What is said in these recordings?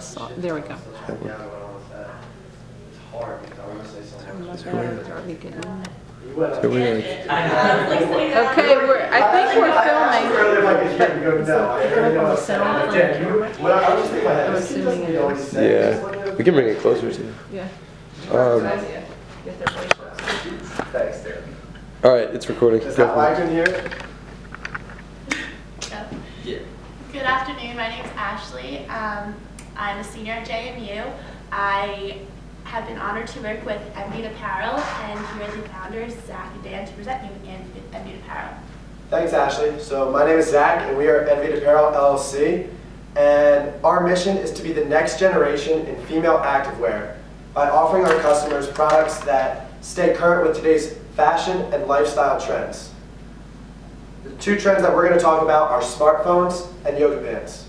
saw. There we go. So we're like, Okay, I think we're filming. I'm assuming it is. yeah, we can bring it closer too. Yeah. All right, it's recording. Is that why I can hear it? Yeah. Good afternoon, my name is Ashley. I'm a senior at JMU. I have been honored to work with eNVied Apparel, and here are the founders, Zach and Dan, to present you eNVied Apparel. Thanks, Ashley. So my name is Zach, and we are eNVied Apparel LLC. And our mission is to be the next generation in female activewear by offering our customers products that stay current with today's fashion and lifestyle trends. The two trends that we're going to talk about are smartphones and yoga pants.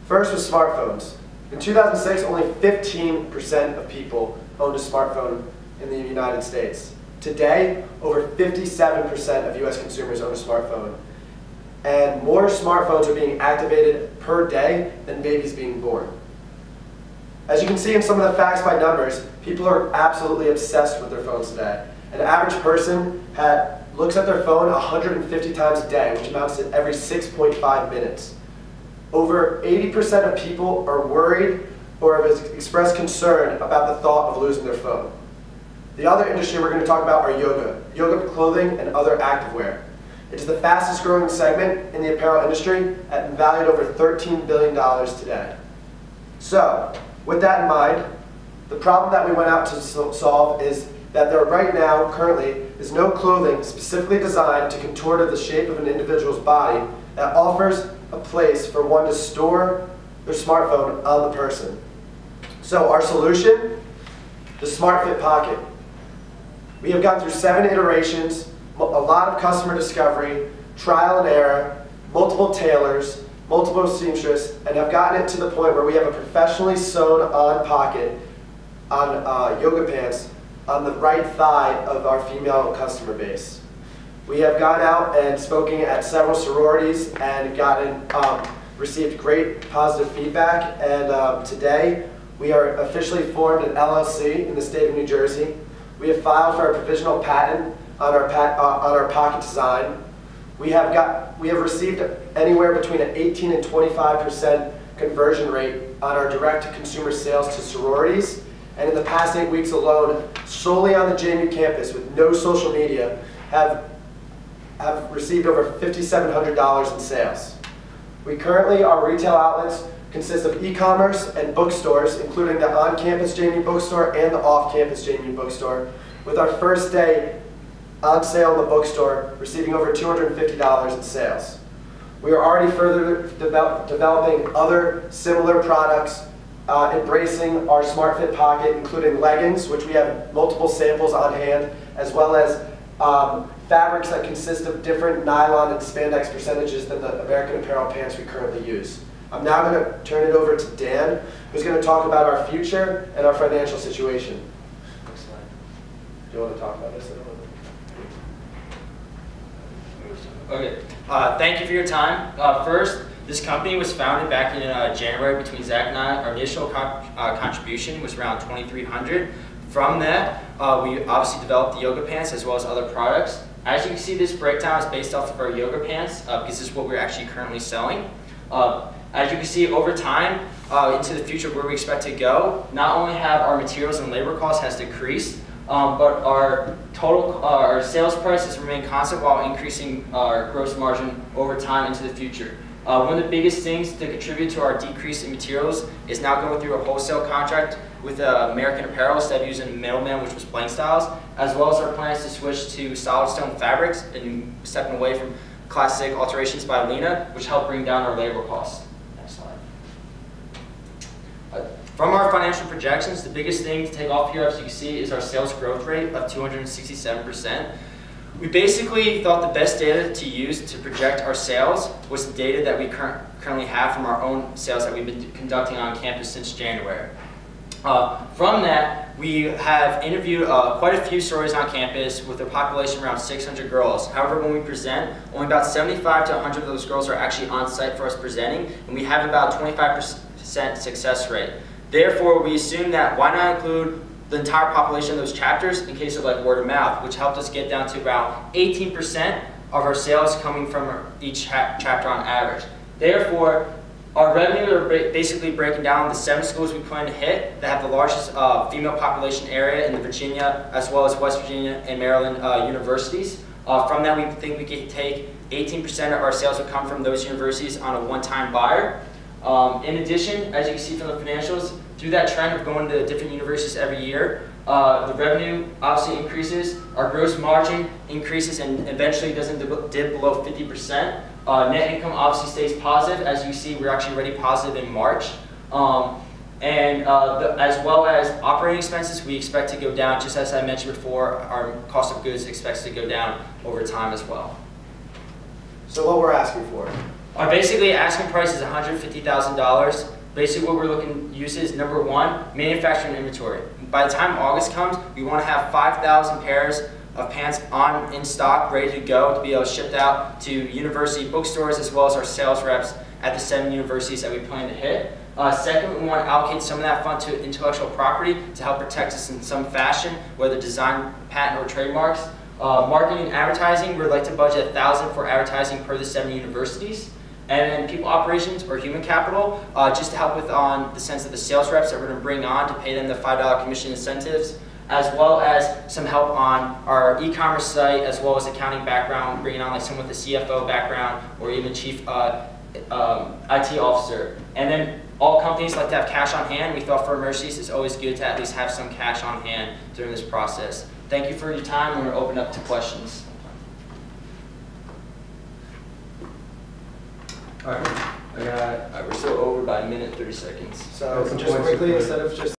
First with smartphones. In 2006, only 15% of people owned a smartphone in the United States. Today, over 57% of US consumers own a smartphone. And more smartphones are being activated per day than babies being born. As you can see in some of the facts by numbers, people are absolutely obsessed with their phones today. An average person looks at their phone 150 times a day, which amounts to every 6.5 minutes. Over 80% of people are worried or have expressed concern about the thought of losing their phone. The other industry we're going to talk about are yoga clothing and other activewear. It is the fastest growing segment in the apparel industry and valued over $13 billion today. So, with that in mind, the problem that we went out to solve is that there right now, currently, is no clothing specifically designed to contort to the shape of an individual's body that offers a place for one to store their smartphone on the person. So our solution, the Smart Fit Pocket. We have gone through 7 iterations, a lot of customer discovery, trial and error, multiple tailors, multiple seamstresses, and have gotten it to the point where we have a professionally sewn on pocket on yoga pants on the right thigh of our female customer base. We have gone out and spoken at several sororities and received great positive feedback, and today we are officially formed an LLC in the state of New Jersey. We have filed for a provisional patent on our pocket design. We have received anywhere between an 18 and 25% conversion rate on our direct-to-consumer sales to sororities, and in the past 8 weeks alone, solely on the JMU campus with no social media, have received over $5,700 in sales. We currently, our retail outlets consist of e-commerce and bookstores, including the on-campus JMU bookstore and the off-campus JMU bookstore, with our first day on sale in the bookstore receiving over $250 in sales. We are already further developing other similar products, embracing our Smart Fit Pocket, including leggings, which we have multiple samples on hand, as well as fabrics that consist of different nylon and spandex percentages than the American Apparel pants we currently use. I'm now going to turn it over to Dan, who's going to talk about our future and our financial situation. Next slide. Do you want to talk about this a little bit? Okay. Thank you for your time. First, this company was founded back in January between Zach and I. Our initial contribution was around $2,300. From that, we obviously developed the yoga pants as well as other products. As you can see, this breakdown is based off of our yoga pants because this is what we're actually currently selling. As you can see, over time, into the future where we expect to go, not only have our materials and labor costs has decreased, but our our sales price has remained constant while increasing our gross margin over time into the future. One of the biggest things to contribute to our decrease in materials is now going through a wholesale contract with American Apparel instead of using a middleman, which was Blank Styles, as well as our plans to switch to solid stone fabrics and stepping away from classic alterations by Lena, which help bring down our labor costs. Next slide. From our financial projections, the biggest thing to take off here, as you can see, is our sales growth rate of 267%. We basically thought the best data to use to project our sales was the data that we currently have from our own sales that we've been conducting on campus since January. From that, we have interviewed quite a few stories on campus with a population around 600 girls. However, when we present, only about 75 to 100 of those girls are actually on site for us presenting, and we have about 25% success rate. Therefore, we assume that why not include the entire population of those chapters in case of like word of mouth, which helped us get down to about 18% of our sales coming from each chapter on average. Therefore, our revenue are basically breaking down the 7 schools we plan to hit that have the largest female population area in the Virginia, as well as West Virginia and Maryland universities. From that, we think we can take 18% of our sales will come from those universities on a one-time buyer. In addition, as you can see from the financials, through that trend of going to different universities every year, the revenue obviously increases, our gross margin increases, and eventually doesn't dip below 50%. Net income obviously stays positive. As you see, we're actually already positive in March. As well as operating expenses, we expect to go down, just as I mentioned before, our cost of goods expects to go down over time as well. So what we're asking for? Our basically asking price is $150,000. Basically what we're looking to use is, number one, manufacturing inventory. By the time August comes, we want to have 5,000 pairs of pants in stock, ready to go, to be able to ship out to university bookstores as well as our sales reps at the 7 universities that we plan to hit. Second, we want to allocate some of that fund to intellectual property to help protect us in some fashion, whether design, patent, or trademarks. Marketing and advertising, we'd like to budget $1,000 for advertising per the 7 universities. And then people operations or human capital, just to help with on the sense of the sales reps that we're going to bring on to pay them the $5 commission incentives, as well as some help on our e-commerce site, as well as accounting background, bringing on like someone with a CFO background or even chief IT officer. And then all companies like to have cash on hand. We thought for emergencies it's always good to at least have some cash on hand during this process. Thank you for your time. We're going to open up to questions. All right, we're still over by a minute, 30 seconds. So just quickly, instead of just